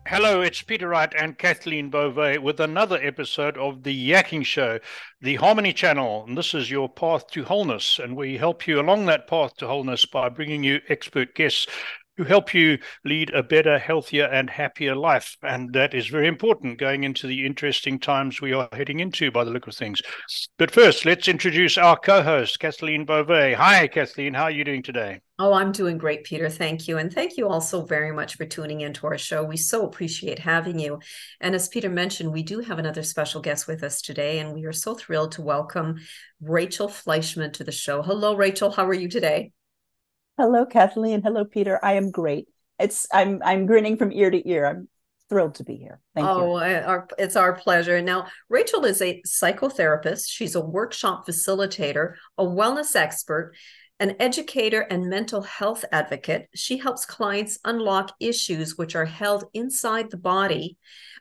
Hello, it's Peter Wright and Kathleen Beauvais with another episode of the Yakking Show, the Harmony Channel. And this is your path to wholeness. And we help you along that path to wholeness by bringing you expert guests who help you lead a better, healthier, and happier life. And that is very important going into the interesting times we are heading into by the look of things. But first, let's introduce our co-host, Kathleen Beauvais. Hi, Kathleen. How are you doing today? Oh, I'm doing great, Peter. Thank you. And thank you also very much for tuning into our show. We so appreciate having you. And as Peter mentioned, we do have another special guest with us today, and we are so thrilled to welcome Rachel Fleischman to the show. Hello, Rachel. How are you today? Hello, Kathleen. Hello, Peter. I am great. I'm grinning from ear to ear. I'm thrilled to be here. Thank you. It's our pleasure. Now, Rachel is a psychotherapist. She's a workshop facilitator, a wellness expert, an educator, and mental health advocate. She helps clients unlock issues which are held inside the body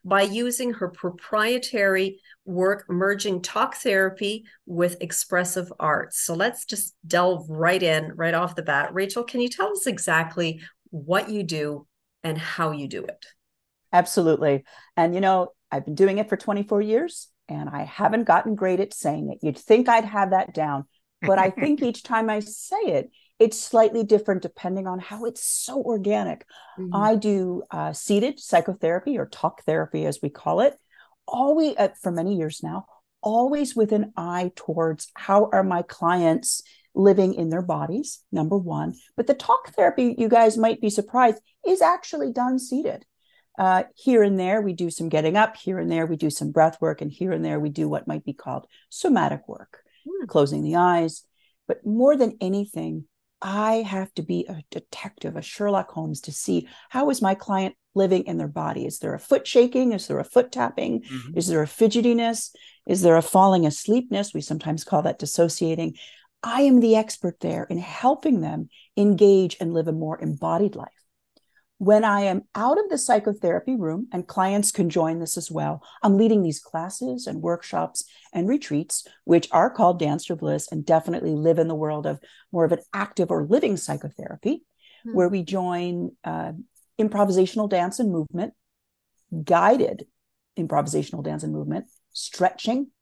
by using her proprietary work merging talk therapy with expressive arts. So let's just delve right in, right off the bat. Rachel, can you tell us exactly what you do and how you do it? Absolutely. And, I've been doing it for 24 years and I haven't gotten great at saying it. You'd think I'd have that down, but I think each time I say it, it's slightly different depending on how it's so organic. Mm-hmm. I do seated psychotherapy or talk therapy, as we call it, always for many years now, always with an eye towards how are my clients living in their bodies, number one. But the talk therapy, you guys might be surprised, is actually done seated. Here and there, we do some getting up. Here and there, we do some breath work. And here and there, we do what might be called somatic work, closing the eyes. But more than anything, I have to be a detective, a Sherlock Holmes, to see how is my client living in their body. Is there a foot shaking? Is there a foot tapping? Mm-hmm. Is there a fidgetiness? Is there a falling asleepness? We sometimes call that dissociating. I am the expert there in helping them engage and live a more embodied life. When I am out of the psychotherapy room, and clients can join this as well, I'm leading these classes and workshops and retreats, which are called Dance Your Bliss and definitely live in the world of more of an active or living psychotherapy, where we join improvisational dance and movement, guided improvisational dance and movement, stretching,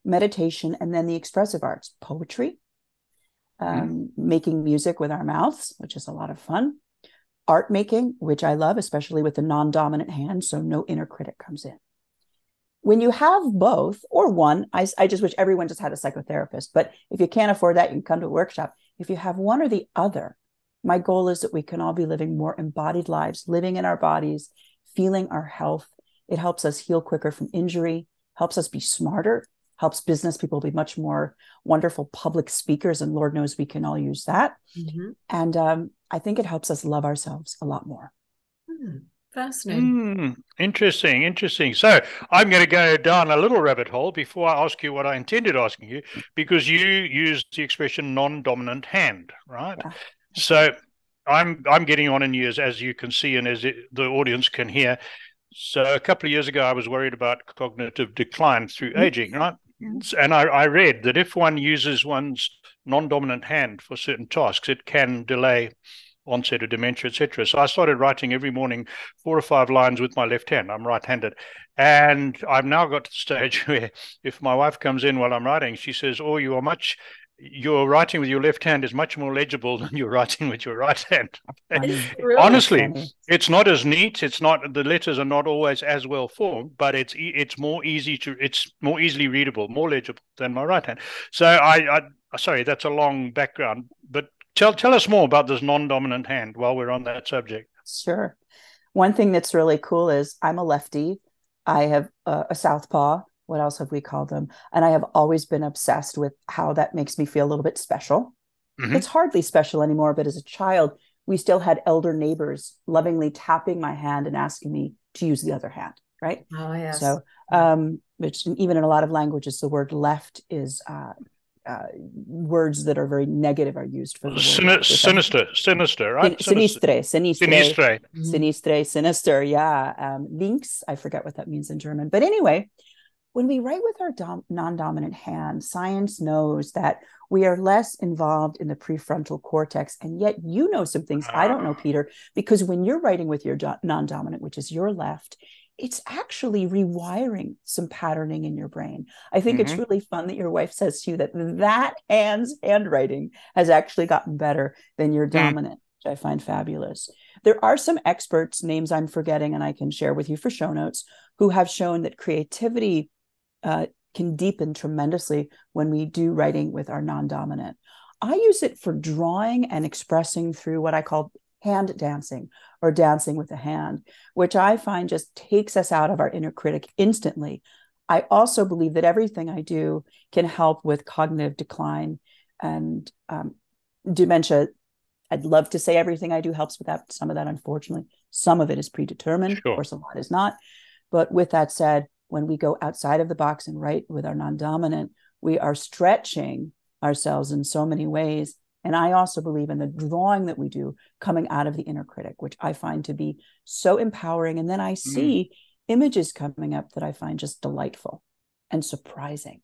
meditation, and then the expressive arts, poetry, making music with our mouths, which is a lot of fun, art making, which I love, especially with the non-dominant hand, so no inner critic comes in. When you have both or one, I just wish everyone just had a psychotherapist, but if you can't afford that, you can come to a workshop. If you have one or the other, my goal is that we can all be living more embodied lives, living in our bodies, feeling our health. It helps us heal quicker from injury, helps us be smarter, helps business people be much more wonderful public speakers, and Lord knows we can all use that. Mm-hmm. And I think it helps us love ourselves a lot more. Fascinating. Interesting. So I'm going to go down a little rabbit hole before I ask you what I intended asking you, because you used the expression non-dominant hand, right? Yeah. So I'm getting on in years, as you can see, and as the audience can hear. So a couple of years ago, I was worried about cognitive decline through aging, right? And I read that if one uses one's non-dominant hand for certain tasks, it can delay onset of dementia, etc. So I started writing every morning 4 or 5 lines with my left hand. I'm right-handed. And I've now got to the stage where if my wife comes in while I'm writing, she says, oh, your writing with your left hand is much more legible than your writing with your right hand. Really honestly, funny. It's not as neat. The letters are not always as well formed, but it's more easily readable, more legible than my right hand. So I sorry, that's a long background, but tell us more about this non-dominant hand while we're on that subject. Sure. One thing that's really cool is I'm a lefty. I have a southpaw. What else have we called them? And I have always been obsessed with how that makes me feel a little bit special. Mm-hmm. It's hardly special anymore, but as a child, we still had elder neighbors lovingly tapping my hand and asking me to use the other hand, right? Oh, yes. So, which even in a lot of languages, the word left is words that are very negative are used for the word sinister, right? Sinistre, sinister, yeah. Links, I forget what that means in German. But anyway, when we write with our non-dominant hand, science knows that we are less involved in the prefrontal cortex. And yet you know some things I don't know, Peter, because when you're writing with your non-dominant, which is your left, it's actually rewiring some patterning in your brain. I think it's really fun that your wife says to you that handwriting has actually gotten better than your dominant, which I find fabulous. There are some experts, names I'm forgetting, and I can share with you for show notes, who have shown that creativity can deepen tremendously when we do writing with our non-dominant. I use it for drawing and expressing through what I call hand dancing, or dancing with a hand, which I find just takes us out of our inner critic instantly. I also believe that everything I do can help with cognitive decline and dementia. I'd love to say everything I do helps with that. Some of that, unfortunately, some of it is predetermined. Sure. Of course, a lot is not. But with that said, when we go outside of the box and write with our non-dominant, we are stretching ourselves in so many ways. And I also believe in the drawing that we do coming out of the inner critic, which I find to be so empowering. And then I see images coming up that I find just delightful and surprising.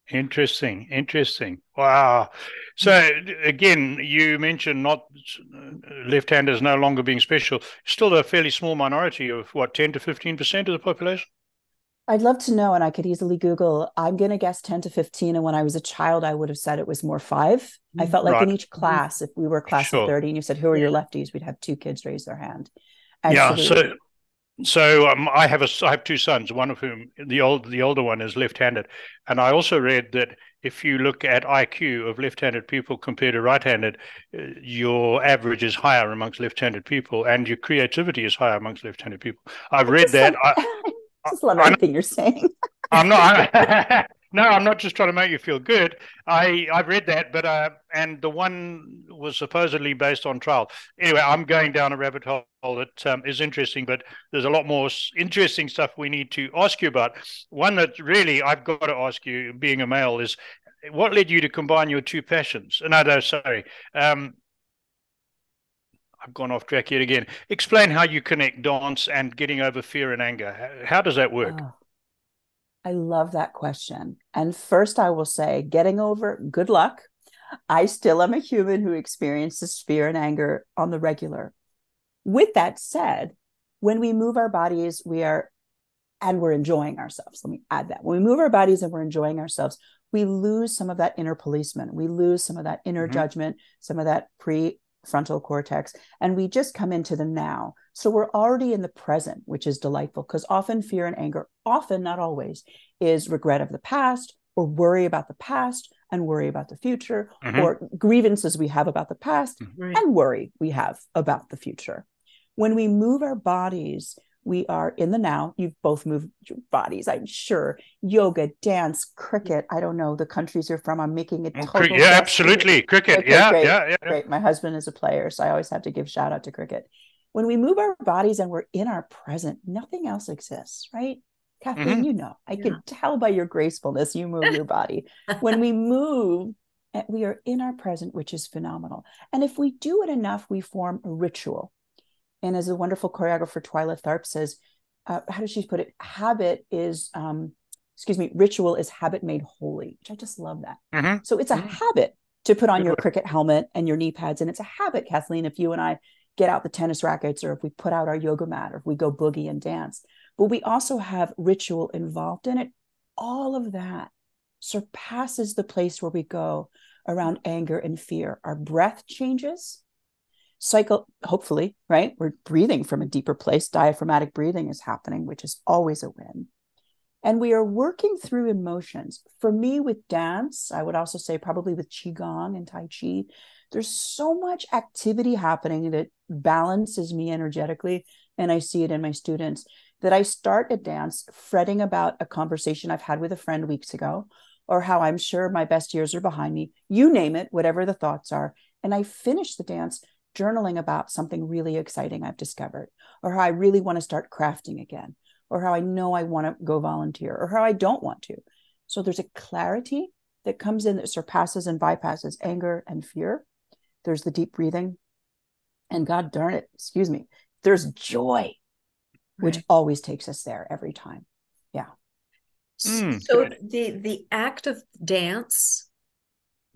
Interesting. Wow. So again, you mentioned not left-handers no longer being special. Still a fairly small minority of 10 to 15% of the population? I'd love to know, and I could easily Google. I'm going to guess 10 to 15. And when I was a child, I would have said it was more 5. I felt like in each class, if we were a class of 30 and you said, who are your lefties? We'd have 2 kids raise their hand. Absolutely. Yeah. So I have 2 sons, one of whom the older one is left-handed, and I also read that if you look at IQ of left-handed people compared to right-handed, your average is higher amongst left-handed people, and your creativity is higher amongst left-handed people. I've read that. I just love everything you're saying. I'm not. No, I'm not just trying to make you feel good. I've read that, but and the one was supposedly based on trial. Anyway, I'm going down a rabbit hole that is interesting, but there's a lot more interesting stuff we need to ask you about. One that really I've got to ask you, being a male, is what led you to combine your 2 passions? No, sorry. I've gone off track yet again. Explain how you connect dance and getting over fear and anger. How does that work? Oh, I love that question. And first I will say, getting over, good luck. I still am a human who experiences fear and anger on the regular. With that said, when we move our bodies, we're enjoying ourselves. Let me add that. When we move our bodies and we're enjoying ourselves, we lose some of that inner policeman. We lose some of that inner judgment, some of that prefrontal cortex, and we just come into the now. So we're already in the present, which is delightful, because often fear and anger, often, not always, is regret of the past, or worry about the past and worry about the future, or grievances we have about the past and worry we have about the future. When we move our bodies, we are in the now. You've both moved your bodies, I'm sure. Yoga, dance, cricket. I don't know the countries you're from. I'm making a total Yeah, absolutely. Cricket. Okay, yeah. Great. My husband is a player, so I always have to give shout out to cricket. When we move our bodies and we're in our present, nothing else exists, right? Kathleen, you know, I can tell by your gracefulness, you move your body. When we move, we are in our present, which is phenomenal. And if we do it enough, we form a ritual. And as a wonderful choreographer, Twyla Tharp says, how does she put it? Ritual is habit made holy, which I just love that. So it's a habit to put on your cricket helmet and your knee pads. And it's a habit, Kathleen, if you and I get out the tennis rackets, or if we put out our yoga mat, or if we go boogie and dance. But we also have ritual involved in it. All of that surpasses the place where we go around anger and fear. Our breath changes. Hopefully, right? We're breathing from a deeper place. Diaphragmatic breathing is happening, which is always a win. And we are working through emotions. For me, with dance, I would also say probably with Qigong and Tai Chi, there's so much activity happening that balances me energetically. And I see it in my students, that I start a dance fretting about a conversation I've had with a friend weeks ago, or how I'm sure my best years are behind me. You name it, whatever the thoughts are. And I finish the dance journaling about something really exciting I've discovered, or how I really want to start crafting again, or how I know I want to go volunteer, or how I don't want to. So there's a clarity that comes in that surpasses and bypasses anger and fear. There's the deep breathing. And God darn it, there's joy, which always takes us there every time. Yeah. So the act of dance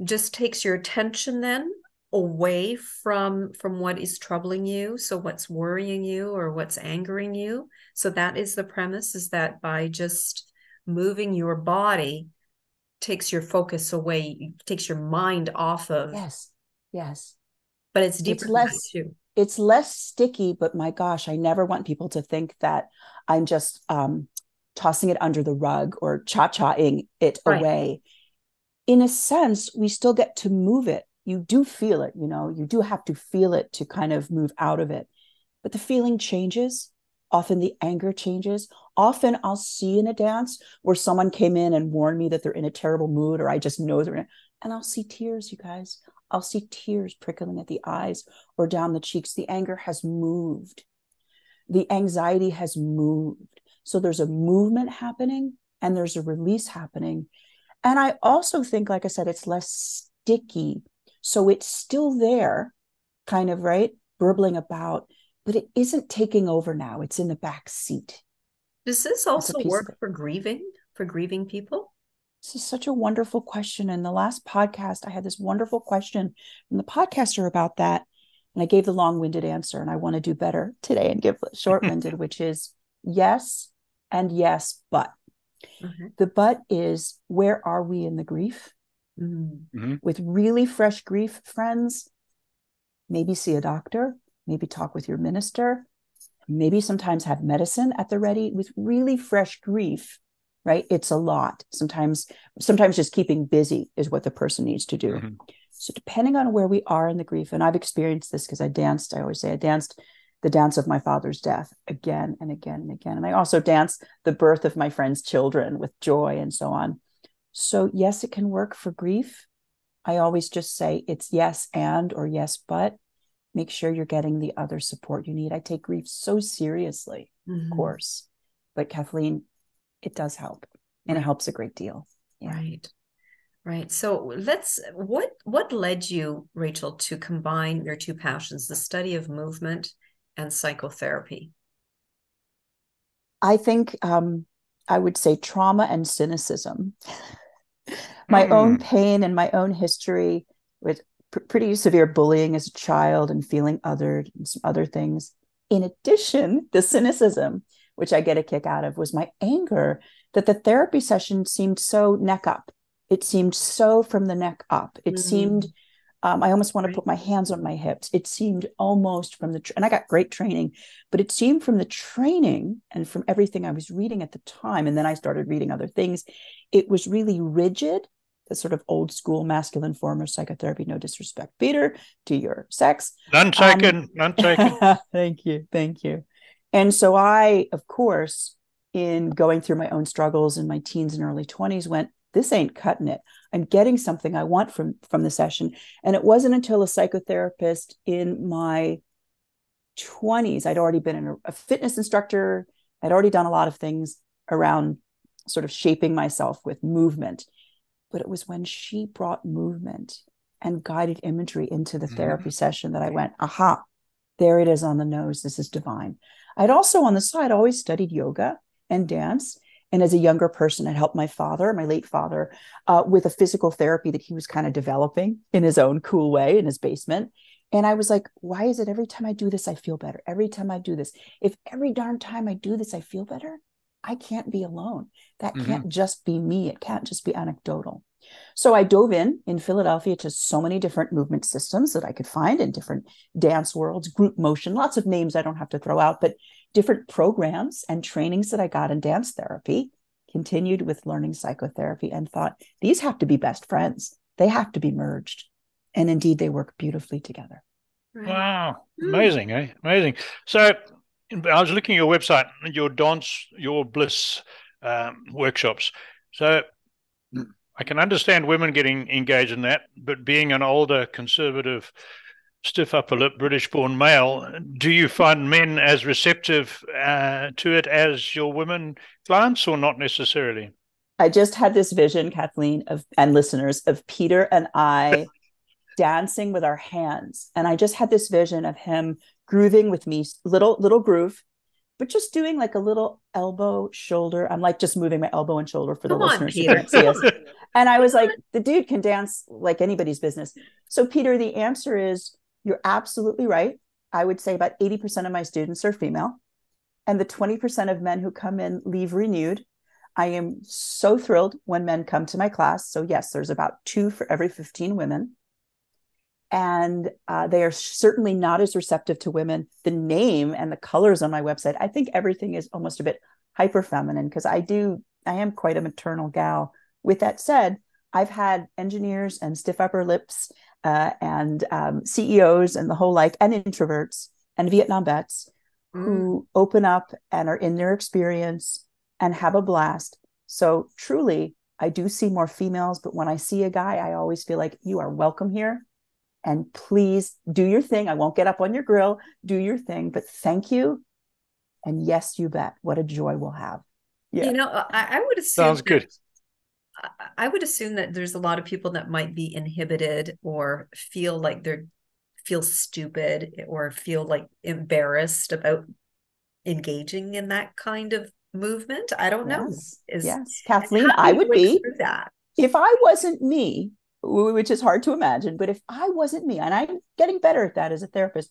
just takes your attention then away from what is troubling you, so what's worrying you or what's angering you. So that is the premise, is that by just moving your body takes your focus away, takes your mind off of. Yes. But it's deeper than that too. It's less sticky, but my gosh, I never want people to think that I'm just tossing it under the rug or cha-chaing it away. In a sense, we still get to move it. You do feel it, you do have to feel it to kind of move out of it. But the feeling changes. Often the anger changes. Often I'll see in a dance where someone came in and warned me that they're in a terrible mood, or I just know they're in, and I'll see tears, you guys. I'll see tears prickling at the eyes or down the cheeks. The anger has moved. The anxiety has moved. So there's a movement happening and there's a release happening. And I also think, like I said, it's less sticky. So it's still there, kind of, right? Burbling about, but it isn't taking over now. It's in the back seat. Does this also work for grieving people? This is such a wonderful question. In the last podcast, I had this wonderful question from the podcaster about that. And I gave the long-winded answer, and I want to do better today and give short-winded, which is yes and yes, but. Mm-hmm. The but is, where are we in the grief? Mm-hmm. With really fresh grief, friends, maybe see a doctor, maybe talk with your minister, maybe sometimes have medicine at the ready. With really fresh grief, right? It's a lot. Sometimes just keeping busy is what the person needs to do. Mm-hmm. So depending on where we are in the grief, and I've experienced this because I always say I danced the dance of my father's death again and again and again. And I also danced the birth of my friend's children with joy and so on. So yes, it can work for grief. I always just say it's yes and or yes, but make sure you're getting the other support you need. I take grief so seriously, of course. But Kathleen, it does help. And it helps a great deal. Yeah. Right. So what led you, Rachel, to combine your two passions, the study of movement and psychotherapy? I think I would say trauma and cynicism. My own pain and my own history with pretty severe bullying as a child and feeling othered and some other things. In addition, the cynicism, which I get a kick out of, was my anger that the therapy session seemed so neck up. It seemed so from the neck up. It seemed, I almost want to put my hands on my hips. It seemed almost from and I got great training, but it seemed from the training and from everything I was reading at the time. And then I started reading other things. It was really rigid, the sort of old school masculine form of psychotherapy. No disrespect, Peter, to your sex. None taken. Thank you. And so I, of course, in going through my own struggles in my teens and early 20s, went, this ain't cutting it. I'm getting something I want from the session. And it wasn't until a psychotherapist in my 20s, I'd already been a fitness instructor. I'd already done a lot of things around sort of shaping myself with movement. But it was when she brought movement and guided imagery into the therapy session that I went, aha, there it is on the nose. This is divine. I'd also on the side always studied yoga and dance. And as a younger person, I'd helped my father, my late father, with a physical therapy that he was kind of developing in his own cool way in his basement. And I was like, why is it every time I do this, I feel better? Every time I do this, if every darn time I do this, I feel better, I can't be alone. That can't just be me. It can't just be anecdotal. So I dove in Philadelphia to so many different movement systems that I could find in different dance worlds, group motion, lots of names I don't have to throw out, but different programs and trainings that I got in dance therapy, continued with learning psychotherapy, and thought, these have to be best friends. They have to be merged. And indeed, they work beautifully together. Wow. Amazing, eh? Amazing. So I was looking at your website, your Bliss workshops. So I can understand women getting engaged in that, but being an older, conservative, stiff upper lip, British-born male, do you find men as receptive to it as your women clients, or not necessarily? I just had this vision, Kathleen, and listeners, of Peter and I dancing with our hands. And I just had this vision of him grooving with me, little groove, but just doing like a little elbow, shoulder. I'm like just moving my elbow and shoulder for the Come on, listeners who Peter. can't see us. And I was like, the dude can dance like anybody's business. So Peter, the answer is you're absolutely right. I would say about 80% of my students are female. And the 20% of men who come in leave renewed. I am so thrilled when men come to my class. So yes, there's about 2 for every 15 women. And they are certainly not as receptive to women. The name and the colors on my website, I think everything is almost a bit hyper feminine because I am quite a maternal gal. With that said, I've had engineers and stiff upper lips and CEOs and the whole like, and introverts and Vietnam vets who open up and are in their experience and have a blast. So truly, I do see more females, but when I see a guy, I always feel like you are welcome here. And please do your thing. I won't get up on your grill. Do your thing, but thank you. And yes, you bet. What a joy we'll have. Yeah. I would assume Sounds good. I would assume that there's a lot of people that might be inhibited or feel like feel stupid or feel like embarrassed about engaging in that kind of movement. I don't know. Yes. Kathleen, I would be that. If I wasn't me, which is hard to imagine, but if I wasn't me, and I'm getting better at that as a therapist,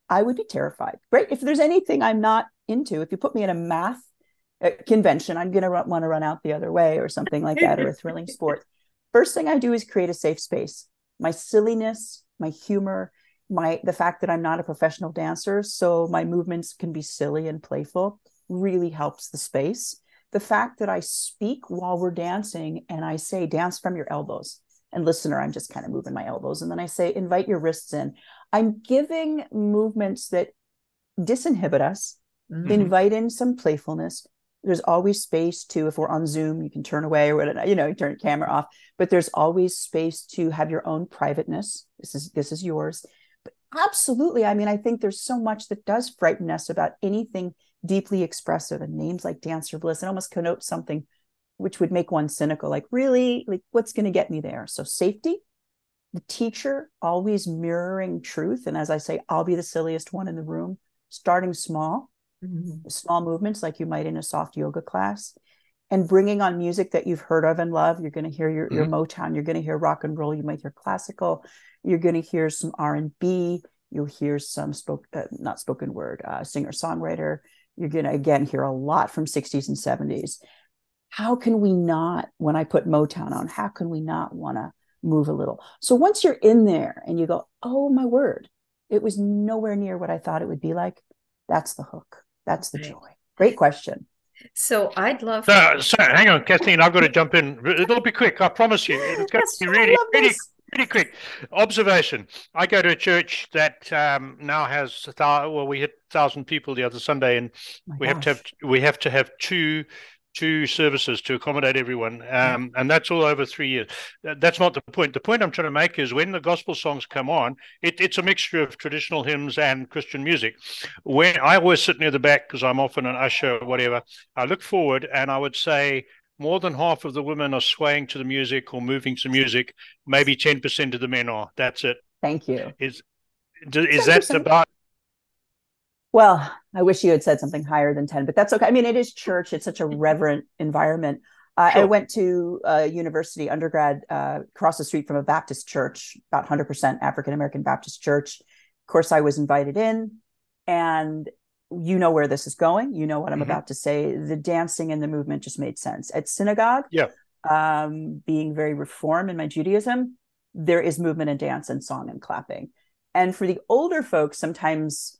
I would be terrified. Right? If there's anything I'm not into, if you put me in a math convention, I'm going to want to run out the other way or something like that, or a thrilling sport. First thing I do is create a safe space. My silliness, my humor, the fact that I'm not a professional dancer, so my movements can be silly and playful, really helps the space. The fact that I speak while we're dancing and I say, dance from your elbows. And listener, I'm just kind of moving my elbows. And then I say, invite your wrists in. I'm giving movements that disinhibit us, invite in some playfulness. There's always space to, if we're on Zoom, you can turn away or whatever, turn the camera off, but there's always space to have your own privateness. This is yours. But absolutely. I mean, I think there's so much that does frighten us about anything deeply expressive, and names like Dance Your Bliss, it almost connotes something which would make one cynical, like really, like what's going to get me there? So safety, the teacher always mirroring truth. And as I say, I'll be the silliest one in the room, starting small, small movements like you might in a soft yoga class, and bringing on music that you've heard of and love. You're going to hear your Motown, you're going to hear rock and roll, you might hear classical, you're going to hear some R&B, you'll hear some not spoken word, singer-songwriter. You're going to, again, hear a lot from 60s and 70s. How can we not, when I put Motown on, how can we not want to move a little? So once you're in there and you go, oh my word, it was nowhere near what I thought it would be like. That's the hook. That's the joy. Great question. So I'd love So hang on, Kathleen, I've got to jump in. It'll be quick, I promise you. It's going to be really quick. Observation. I go to a church that now has we hit 1,000 people the other Sunday, and we have to have two services to accommodate everyone, and that's all over 3 years. That's not the point. The point I'm trying to make is when the gospel songs come on, it's a mixture of traditional hymns and Christian music. When I always sit near the back because I'm often an usher or whatever, I look forward and I would say more than half of the women are swaying to the music or moving to music. Maybe 10% of the men are. That's it. Thank you. Is that about? Well, I wish you had said something higher than 10, but that's okay. I mean, it is church. It's such a reverent environment. Sure. I went to university undergrad across the street from a Baptist church, about 100% African-American Baptist church. Of course, I was invited in, and you know where this is going. You know what I'm about to say. The dancing and the movement just made sense. At synagogue, being very reform in my Judaism, there is movement and dance and song and clapping. And for the older folks, sometimes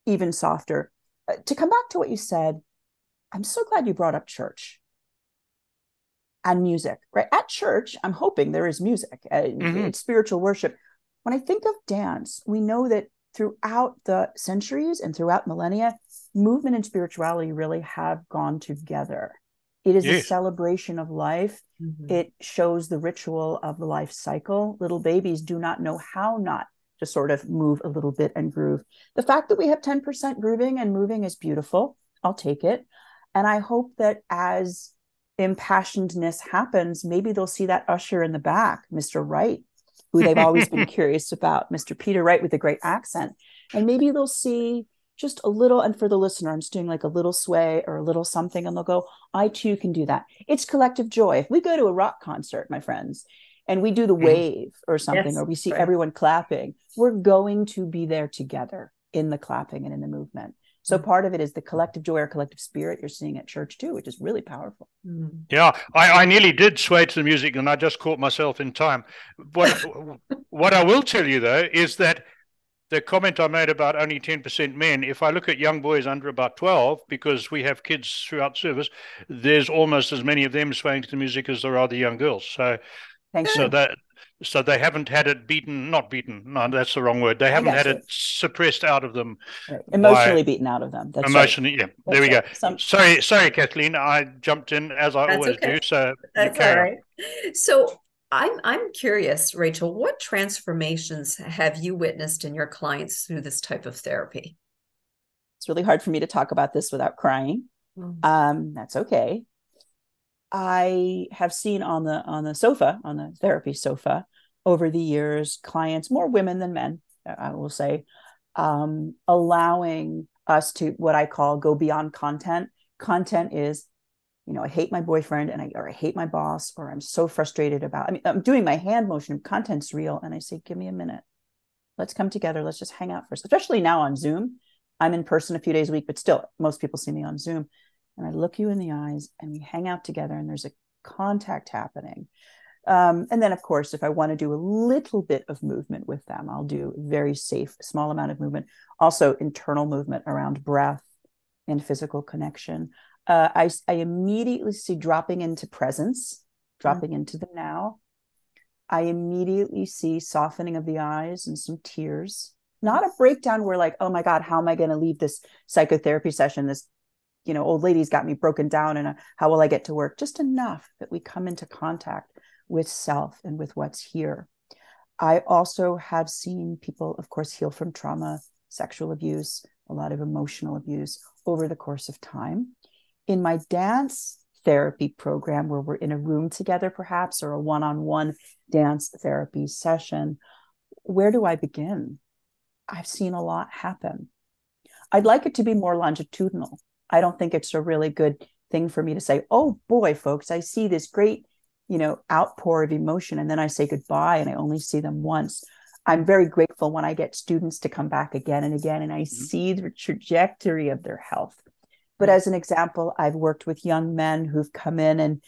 even softer. To come back to what you said, I'm so glad you brought up church and music, right? At church, I'm hoping there is music. It's spiritual worship. When I think of dance, we know that throughout the centuries and throughout millennia, movement and spirituality really have gone together. It is a celebration of life. It shows the ritual of the life cycle. Little babies do not know how not to sort of move a little bit and groove. The fact that we have 10% grooving and moving is beautiful. I'll take it. And I hope that as impassionedness happens, maybe they'll see that usher in the back, Mr. Wright, who they've always been curious about, Mr. Peter Wright with a great accent. And maybe they'll see just a little, and for the listener, I'm just doing like a little sway or a little something, and they'll go, I too can do that. It's collective joy. If we go to a rock concert, my friends, and we do the wave or something, Yes, or we see right. everyone clapping, we're going to be there together in the clapping and in the movement. So part of it is the collective joy or collective spirit you're seeing at church too, which is really powerful. Yeah, I nearly did sway to the music, and I just caught myself in time. What I will tell you, though, is that the comment I made about only 10% men, if I look at young boys under about 12, because we have kids throughout service, there's almost as many of them swaying to the music as there are the young girls. So they haven't had it not beaten. No, that's the wrong word. They haven't had it suppressed out of them. Right. Emotionally beaten out of them. That's emotionally, right. Yeah. There we go. Sorry, Kathleen. I jumped in as I always do. So that's all right. So I'm curious, Rachel, what transformations have you witnessed in your clients through this type of therapy? It's really hard for me to talk about this without crying. That's okay. I have seen on the therapy sofa over the years, clients, more women than men, I will say, allowing us to what I call go beyond content. Content is, I hate my boyfriend or I hate my boss, or I'm so frustrated I'm doing my hand motion. Content's real. And I say, give me a minute. Let's come together. Let's just hang out first, especially now on Zoom. I'm in person a few days a week, but still most people see me on Zoom. And I look you in the eyes and we hang out together and there's a contact happening. And then, of course, if I want to do a little bit of movement with them, I'll do very safe, small amount of movement, also internal movement around breath and physical connection. I immediately see dropping into presence, dropping into the now. I immediately see softening of the eyes and some tears, not a breakdown where like, oh my God, how am I going to leave this psychotherapy session? This old lady's got me broken down, and how will I get to work? Just enough that we come into contact with self and with what's here. I also have seen people, of course, heal from trauma, sexual abuse, a lot of emotional abuse over the course of time. In my dance therapy program, where we're in a room together, perhaps, or a one-on-one dance therapy session, where do I begin? I've seen a lot happen. I'd like it to be more longitudinal. I don't think it's a really good thing for me to say, oh boy, folks, I see this great, outpour of emotion, and then I say goodbye and I only see them once. I'm very grateful when I get students to come back again and again, and I see the trajectory of their health. But as an example, I've worked with young men who've come in and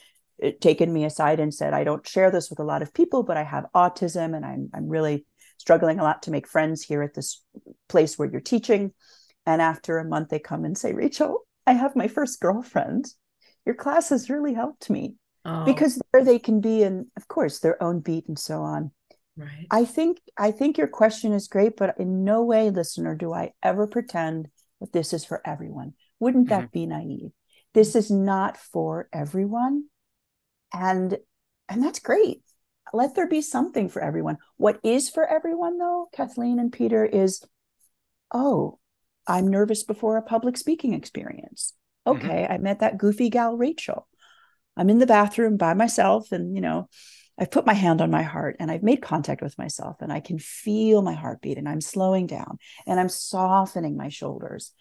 taken me aside and said, I don't share this with a lot of people, but I have autism and I'm really struggling a lot to make friends here at this place where you're teaching. And after a month, they come and say, Rachel, I have my first girlfriend. Your class has really helped me. Because there they can be in, of course, their own beat and so on. Right. I think your question is great, but in no way, listener, do I ever pretend that this is for everyone. Wouldn't that be naive? This is not for everyone. And that's great. Let there be something for everyone. What is for everyone, though, Kathleen and Peter, is, I'm nervous before a public speaking experience. Okay, I met that goofy gal, Rachel. I'm in the bathroom by myself, and, I've put my hand on my heart and I've made contact with myself, and I can feel my heartbeat, and I'm slowing down and I'm softening my shoulders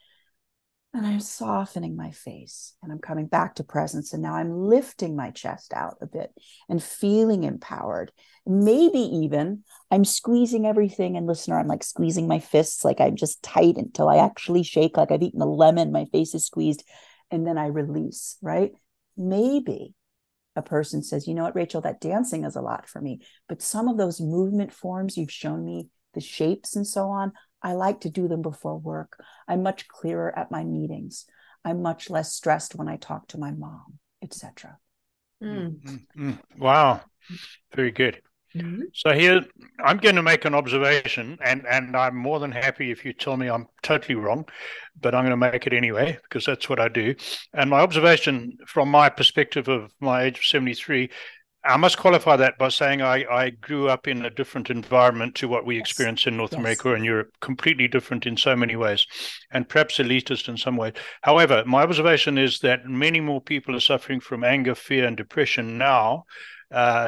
and I'm softening my face, and I'm coming back to presence. And now I'm lifting my chest out a bit and feeling empowered. Maybe even I'm squeezing everything. And listener, I'm like squeezing my fists, like I'm just tight until I actually shake, like I've eaten a lemon, my face is squeezed. And then I release, right? Maybe a person says, you know what, Rachel, that dancing is a lot for me, but some of those movement forms you've shown me, the shapes and so on, I like to do them before work. I'm much clearer at my meetings. I'm much less stressed when I talk to my mom, etc. Wow. Very good. So here, I'm going to make an observation, and I'm more than happy if you tell me I'm totally wrong, but I'm going to make it anyway, because that's what I do. And my observation from my perspective of my age of 73, I must qualify that by saying I grew up in a different environment to what we experience in North America and Europe, completely different in so many ways, and perhaps elitist in some ways. However, my observation is that many more people are suffering from anger, fear, and depression now,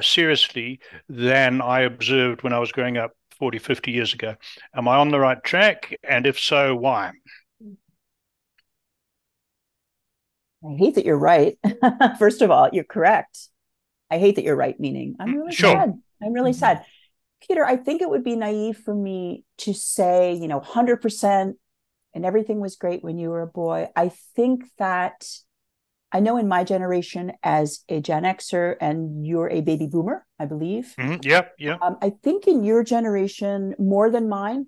seriously, than I observed when I was growing up 40, 50 years ago. Am I on the right track? And if so, why? I hate that you're right. First of all, you're correct. I hate that you're right, meaning I'm really Sure. sad. I'm really sad. Peter, I think it would be naive for me to say, 100% and everything was great when you were a boy. I think that I know in my generation as a Gen Xer, and you're a baby boomer, I believe. Yeah. I think in your generation, more than mine,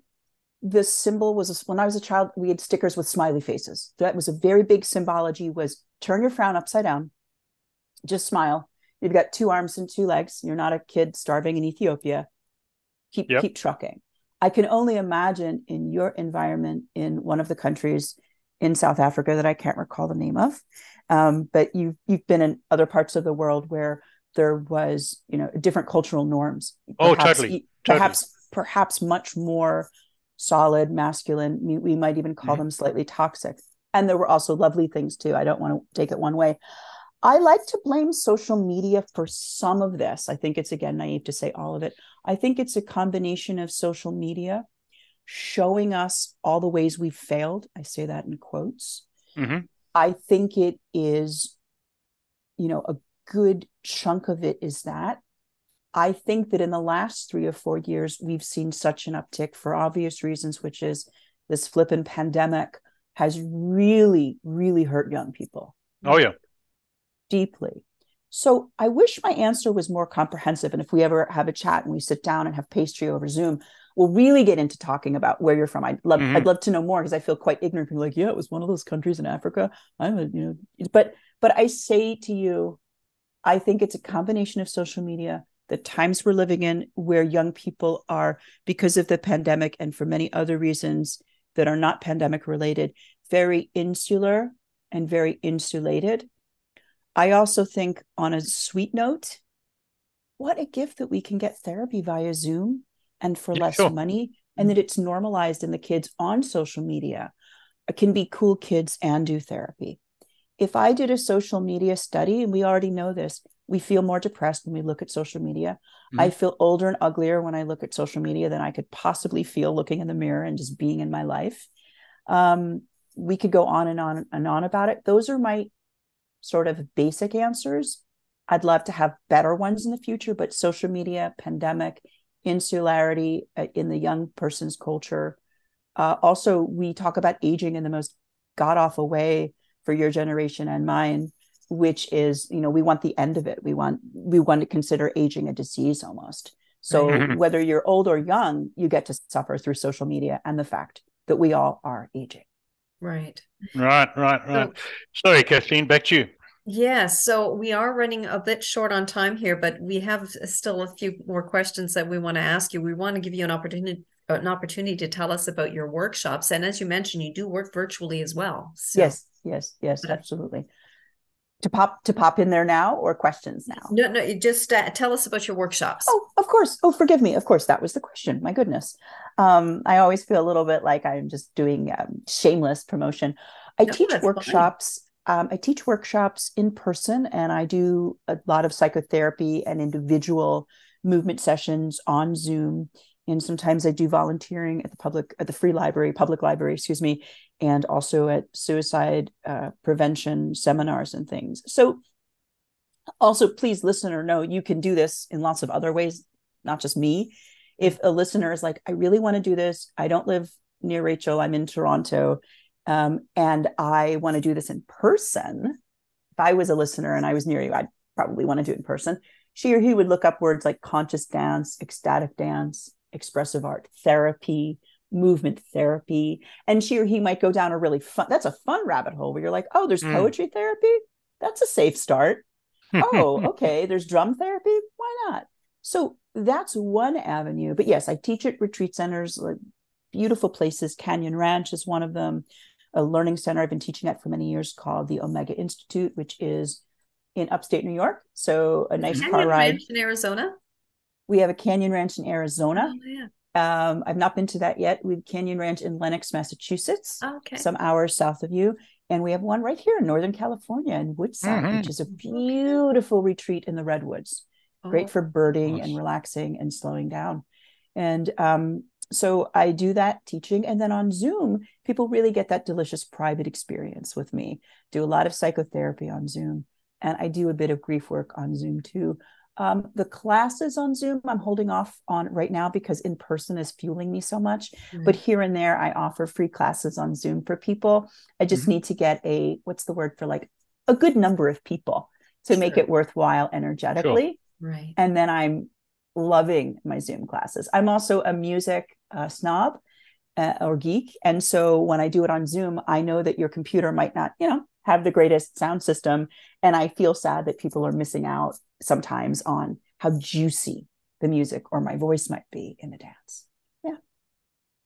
the symbol was, when I was a child, we had stickers with smiley faces. That was a very big symbology, was turn your frown upside down, just smile. You've got 2 arms and 2 legs. You're not a kid starving in Ethiopia. Keep trucking. I can only imagine in your environment in one of the countries in South Africa that I can't recall the name of, but you've been in other parts of the world where there was, different cultural norms. Totally. Perhaps much more solid, masculine. We might even call them slightly toxic. And there were also lovely things too. I don't want to take it one way. I like to blame social media for some of this. I think it's, again, naive to say all of it. I think it's a combination of social media showing us all the ways we've failed. I say that in quotes. I think it is, a good chunk of it is that. I think that in the last 3 or 4 years, we've seen such an uptick for obvious reasons, which is this flippin' pandemic has really, really hurt young people. Oh, yeah. Deeply. So I wish my answer was more comprehensive. And if we ever have a chat and we sit down and have pastry over Zoom, we'll really get into talking about where you're from. I'd love to know more, because I feel quite ignorant. People are like, yeah, it was one of those countries in Africa. But I say to you, I think it's a combination of social media, the times we're living in, where young people are, because of the pandemic and for many other reasons that are not pandemic related, very insular and very insulated. I also think, on a sweet note, what a gift that we can get therapy via Zoom and for less money, and that it's normalized, and the kids on social media can be cool kids and do therapy. If I did a social media study, and we already know this, we feel more depressed when we look at social media. I feel older and uglier when I look at social media than I could possibly feel looking in the mirror and just being in my life. We could go on and on and on about it. Those are my sort of basic answers. I'd love to have better ones in the future, but social media, pandemic, insularity in the young person's culture. Also, we talk about aging in the most god-awful way for your generation and mine, which is, we want the end of it. We want to consider aging a disease almost. So whether you're old or young, you get to suffer through social media and the fact that we all are aging. Right. Sorry, Kathleen, back to you. Yeah, so we are running a bit short on time here, but we have still a few more questions that we want to ask you. We want to give you an opportunity to tell us about your workshops. And as you mentioned, you do work virtually as well. So. Yes, absolutely. To pop in there now, or questions now? No, you just tell us about your workshops. Oh, of course. Oh, forgive me. Of course, that was the question. My goodness. I always feel a little bit like I'm just doing shameless promotion. I teach workshops. I teach workshops in person, and I do a lot of psychotherapy and individual movement sessions on Zoom. And sometimes I do volunteering at the public library, and also at suicide prevention seminars and things. So also, please, listener, know you can do this in lots of other ways, not just me. If a listener is like, I really want to do this, I don't live near Rachel, I'm in Toronto, and I want to do this in person. If I was a listener and I was near you, I'd probably want to do it in person. She or he would look up words like conscious dance, ecstatic dance, expressive art therapy, movement therapy. And she or he might go down a really that's a fun rabbit hole where you're like, oh, there's poetry therapy. That's a safe start. Oh, okay. There's drum therapy. Why not? So that's one avenue. But yes, I teach at retreat centers, like beautiful places. Canyon Ranch is one of them. A learning center I've been teaching at for many years called the Omega Institute, which is in upstate New York. So a nice car ride. Ranch in Arizona? We have a Canyon Ranch in Arizona. Oh, yeah. I've not been to that yet. We have Canyon Ranch in Lenox, Massachusetts, okay. Some hours south of you. And we have one right here in Northern California in Woodside, which is a beautiful retreat in the redwoods. Great for birding and relaxing and slowing down. And So I do that teaching. And then on Zoom, people really get that delicious private experience with me. Do a lot of psychotherapy on Zoom. And I do a bit of grief work on Zoom too. The classes on Zoom, I'm holding off on right now because in person is fueling me so much. But here and there, I offer free classes on Zoom for people. I just need to get what's the word for like a good number of people to make it worthwhile energetically. Right. And then I'm loving my Zoom classes. I'm also a music snob or geek. And so when I do it on Zoom, I know that your computer might not, have the greatest sound system. And I feel sad that people are missing out sometimes on how juicy the music or my voice might be in the dance. Yeah.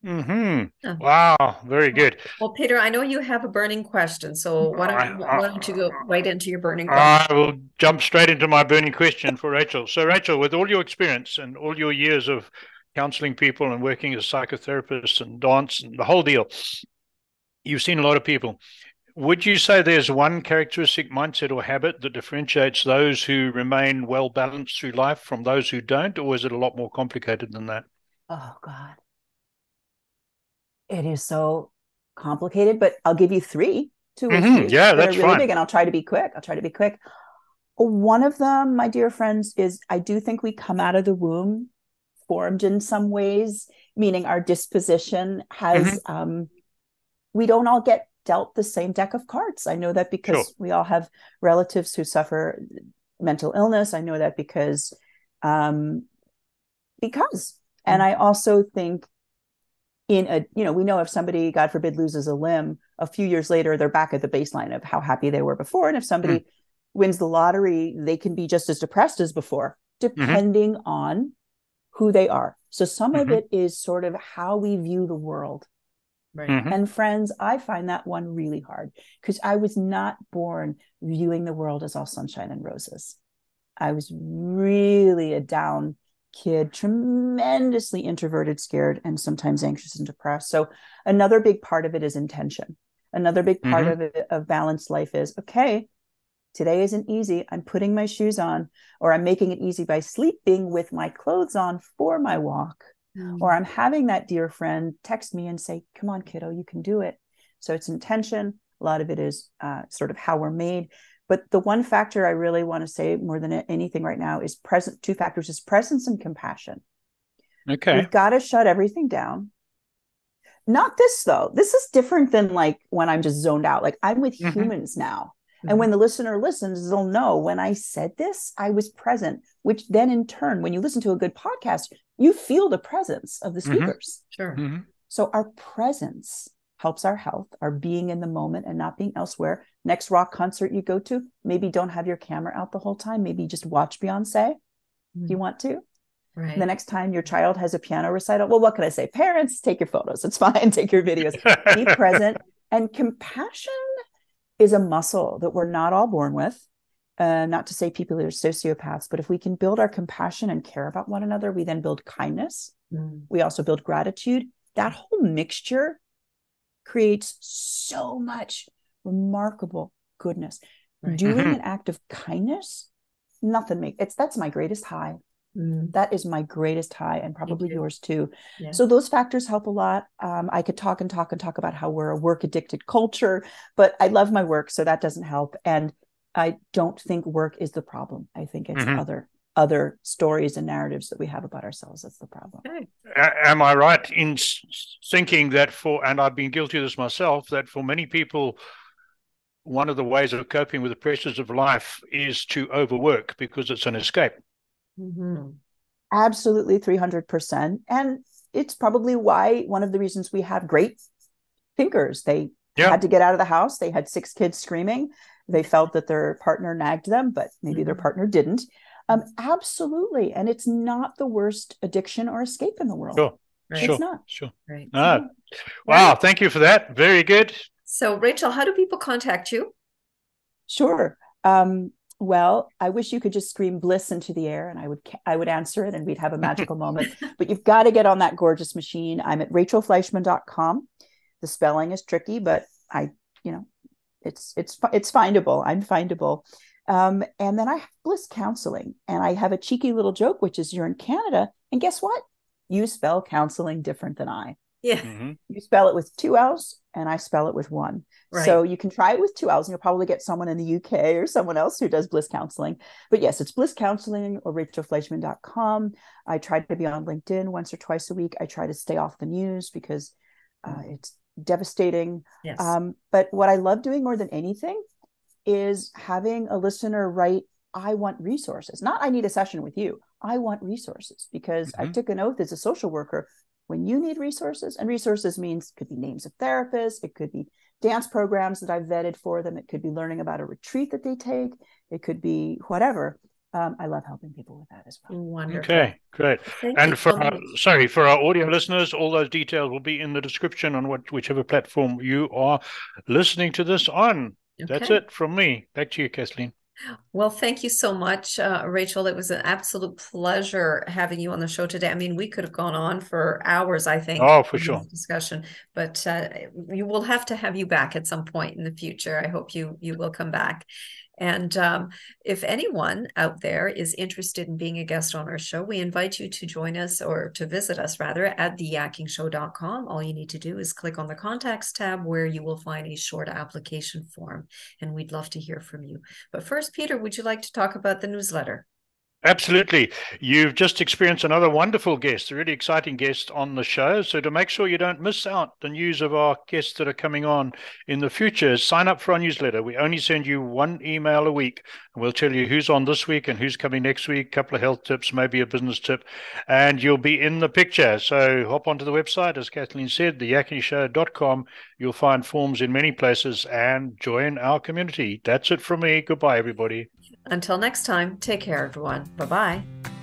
Mm-hmm. Wow. Very good. Well, Peter, I know you have a burning question. So why don't you go right into your burning question? I will jump straight into my burning question for Rachel. So Rachel, with all your experience and all your years of counseling people and working as a psychotherapist and dance and the whole deal, you've seen a lot of people. Would you say there's one characteristic, mindset, or habit that differentiates those who remain well balanced through life from those who don't, or is it a lot more complicated than that? Oh, God. It is so complicated, but I'll give you two or three that are really fine. big, and I'll try to be quick. One of them, my dear friends, is I do think we come out of the womb formed in some ways, meaning our disposition has, we don't all get dealt the same deck of cards. I know that because we all have relatives who suffer mental illness. I know that because, and I also think we know if somebody, God forbid, loses a limb, a few years later, they're back at the baseline of how happy they were before. And if somebody wins the lottery, they can be just as depressed as before, depending on who they are. So some of it is sort of how we view the world. Right. And friends, I find that one really hard because I was not born viewing the world as all sunshine and roses. I was really a down kid, tremendously introverted, scared, and sometimes anxious and depressed. So another big part of it is intention. Another big part of balanced life is, okay, today isn't easy. I'm putting my shoes on, or I'm making it easy by sleeping with my clothes on for my walk. Or I'm having that dear friend text me and say, come on, kiddo, you can do it. So it's intention. A lot of it is sort of how we're made. But the one factor I really want to say more than anything right now is two factors is presence and compassion. Okay. We've got to shut everything down. Not this, though. This is different than like when I'm just zoned out. Like I'm with humans now. And when the listener listens, they'll know when I said this, I was present, which then in turn, when you listen to a good podcast, you feel the presence of the speakers. Sure. So our presence helps our health, our being in the moment and not being elsewhere. Next rock concert you go to, maybe don't have your camera out the whole time. Maybe just watch Beyonce if you want to. Right. The next time your child has a piano recital, well, what can I say? Parents, take your photos. It's fine. Take your videos. Be present. And compassion is a muscle that we're not all born with. Not to say people are sociopaths, but if we can build our compassion and care about one another, we then build kindness. We also build gratitude. That whole mixture creates so much remarkable goodness. Doing an act of kindness, that's my greatest high. That is my greatest high, and probably yours too. Yeah. So those factors help a lot. I could talk about how we're a work addicted culture, but I love my work, so that doesn't help. And I don't think work is the problem. I think it's other stories and narratives that we have about ourselves that's the problem. Am I right in thinking that and I've been guilty of this myself, that for many people, one of the ways of coping with the pressures of life is to overwork because it's an escape? Absolutely, 300%. And it's probably why one of the reasons we have great thinkers. They had to get out of the house. They had 6 kids screaming. They felt that their partner nagged them, but maybe their partner didn't. Absolutely. And it's not the worst addiction or escape in the world. Sure. Right. It's not. Sure. Right. Wow. Thank you for that. Very good. So, Rachel, how do people contact you? Sure. Well, I wish you could just scream bliss into the air and I would answer it and we'd have a magical moment. But you've got to get on that gorgeous machine. I'm at RachelFleischman.com. The spelling is tricky, but it's findable. I'm findable. And then I have Bliss Counseling, and I have a cheeky little joke, which is you're in Canada, and guess what? you spell counseling different than I. Yeah. Mm-hmm. You spell it with 2 L's and I spell it with 1. Right. So you can try it with 2 L's and you'll probably get someone in the UK or someone else who does Bliss Counseling. But yes, it's Bliss Counseling or RachelFleischman.com. I try to be on LinkedIn once or twice a week. I try to stay off the news because it's devastating. Yes. But what I love doing more than anything is having a listener write, I want resources. Not I need a session with you. I want resources because I took an oath as a social worker. When you need resources, and resources means it could be names of therapists, it could be dance programs that I've vetted for them, it could be learning about a retreat that they take, it could be whatever. I love helping people with that as well. Wonderful. Okay, great. Thank and you for so much. for our audio listeners, all those details will be in the description on whichever platform you are listening to this on. Okay. That's it from me. Back to you, Kathleen. Well, thank you so much, Rachel. It was an absolute pleasure having you on the show today. I mean, we could have gone on for hours, I think. Oh, for sure. Discussion, but we will have to have you back at some point in the future. I hope you will come back. And if anyone out there is interested in being a guest on our show, we invite you to join us or to visit us rather at theyakkingshow.com. All you need to do is click on the contacts tab where you will find a short application form, and we'd love to hear from you. But first, Peter, would you like to talk about the newsletter? Absolutely. You've just experienced another wonderful guest, a really exciting guest on the show. So to make sure you don't miss out the news of our guests that are coming on in the future, sign up for our newsletter. We only send you 1 email a week. And we'll tell you who's on this week and who's coming next week, a couple of health tips, maybe a business tip, and you'll be in the picture. So hop onto the website, as Kathleen said, theyakkingshow.com. You'll find forms in many places and join our community. That's it from me. Goodbye, everybody. Until next time, take care, everyone. Bye-bye.